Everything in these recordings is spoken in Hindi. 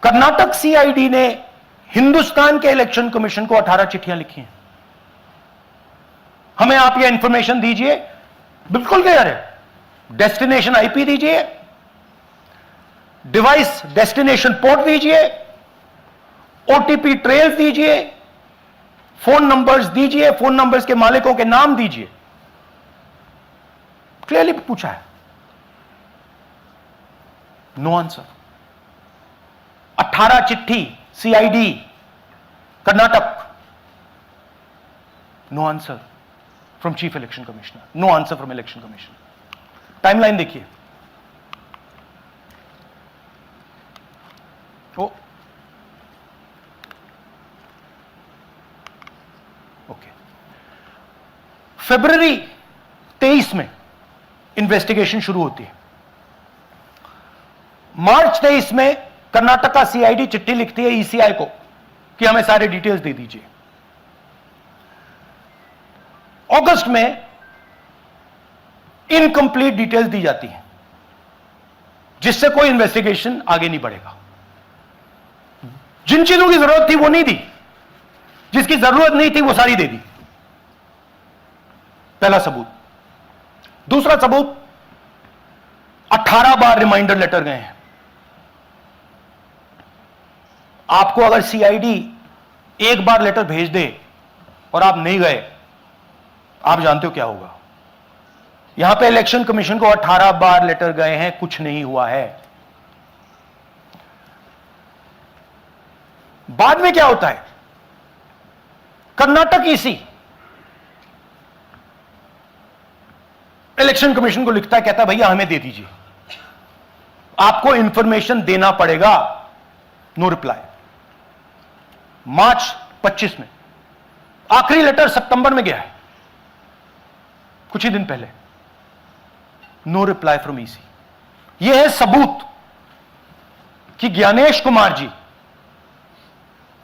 कर्नाटक सीआईडी ने हिंदुस्तान के इलेक्शन कमीशन को 18 चिट्ठियां लिखी हैं। हमें आप यह इंफॉर्मेशन दीजिए, बिल्कुल क्लियर है। डेस्टिनेशन आईपी दीजिए, डिवाइस डेस्टिनेशन पोर्ट दीजिए, ओटीपी ट्रेल दीजिए, फोन नंबर्स दीजिए, फोन नंबर्स के मालिकों के नाम दीजिए। क्लियरली पूछा है, नो आंसर। 18 चिट्ठी CID Karnataka, no answer from chief election commissioner, no answer from election commission. Timeline देखिए, ओके, फरवरी 23 में इन्वेस्टिगेशन शुरू होती है। मार्च 23 में कर्नाटक का सीआईडी चिट्ठी लिखती है ईसीआई को कि हमें सारे डिटेल्स दे दीजिए। अगस्त में इनकंप्लीट डिटेल्स दी जाती हैं, जिससे कोई इन्वेस्टिगेशन आगे नहीं बढ़ेगा। जिन चीजों की जरूरत थी वो नहीं दी, जिसकी जरूरत नहीं थी वो सारी दे दी। पहला सबूत। दूसरा सबूत, 18 बार रिमाइंडर लेटर गए हैं। आपको अगर सीआईडी एक बार लेटर भेज दे और आप नहीं गए, आप जानते हो क्या होगा। यहां पे इलेक्शन कमीशन को 18 बार लेटर गए हैं, कुछ नहीं हुआ है। बाद में क्या होता है, कर्नाटक ईसी इलेक्शन कमीशन को लिखता है, कहता है भैया हमें दे दीजिए, आपको इंफॉर्मेशन देना पड़ेगा। No reply. मार्च 25 में आखिरी लेटर सितंबर में गया है, कुछ ही दिन पहले। No reply from EC. यह है सबूत कि ज्ञानेश कुमार जी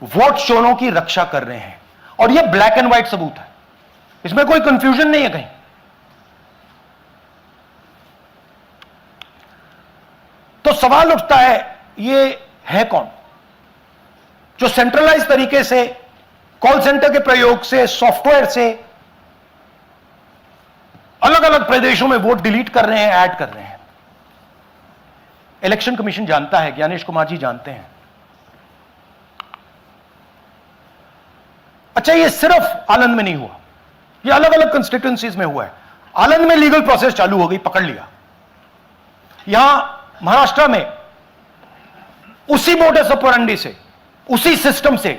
वोट चोरों की रक्षा कर रहे हैं, और यह ब्लैक एंड व्हाइट सबूत है, इसमें कोई कंफ्यूजन नहीं है कहीं। तो सवाल उठता है, यह है कौन जो सेंट्रलाइज तरीके से कॉल सेंटर के प्रयोग से, सॉफ्टवेयर से अलग अलग प्रदेशों में वोट डिलीट कर रहे हैं, ऐड कर रहे हैं। इलेक्शन कमीशन जानता है, ज्ञानेश कुमार जी जानते हैं। अच्छा, ये सिर्फ आनंद में नहीं हुआ, ये अलग अलग कंस्टिट्यूएंसीज में हुआ है। आनंद में लीगल प्रोसेस चालू हो गई, पकड़ लिया। यहां महाराष्ट्र में उसी मोडस ऑपरेंडी से, उसी सिस्टम से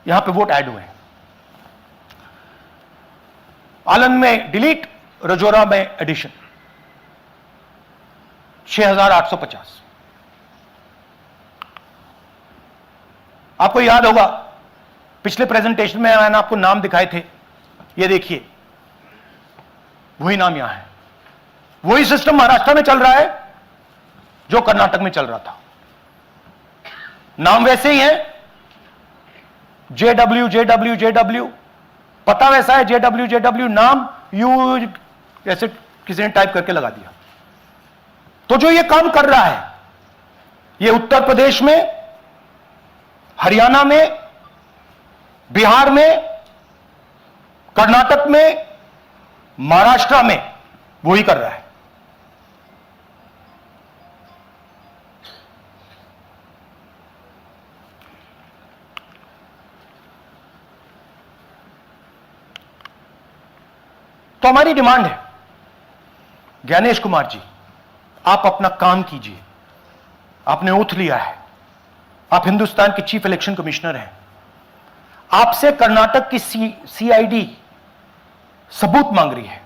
यहां पे वोट ऐड हुए हैं। आनंद में डिलीट, रजौरा में एडिशन। 6850। आपको याद होगा पिछले प्रेजेंटेशन में मैंने आपको नाम दिखाए थे, ये देखिए वही नाम यहां है। वही सिस्टम महाराष्ट्र में चल रहा है जो कर्नाटक में चल रहा था। नाम वैसे ही है, जेडब्ल्यू जेडब्ल्यू जेडब्ल्यू, पता वैसा है जेडब्ल्यू जेडब्ल्यू, नाम यू ऐसे किसी ने टाइप करके लगा दिया। तो जो ये काम कर रहा है, ये उत्तर प्रदेश में, हरियाणा में, बिहार में, कर्नाटक में, महाराष्ट्र में वही कर रहा है। तो हमारी डिमांड है, ज्ञानेश कुमार जी, आप अपना काम कीजिए। आपने ओथ लिया है, आप हिंदुस्तान के चीफ इलेक्शन कमिश्नर हैं। आपसे कर्नाटक की सीआईडी सबूत मांग रही है।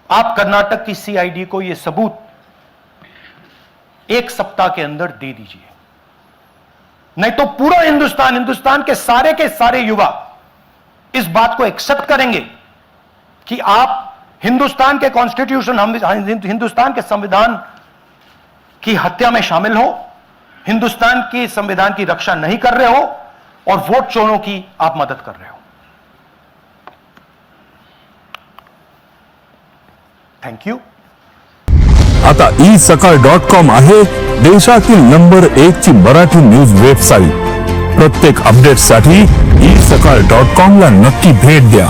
आप कर्नाटक की सीआईडी को यह सबूत 1 सप्ताह के अंदर दे दीजिए, नहीं तो पूरा हिंदुस्तान के सारे युवा इस बात को एक्सेप्ट करेंगे कि आप हिंदुस्तान के कॉन्स्टिट्यूशन, हिंदुस्तान के संविधान की हत्या में शामिल हो, हिंदुस्तान की संविधान की रक्षा नहीं कर रहे हो और वोट चोरों की आप मदद कर रहे हो। Thank you. आता isakal.com आहे देशातील नंबर 1 ची मराठी न्यूज वेबसाईट. प्रत्येक अपडेटसाठी isakal.com ला नक्की भेट द्या.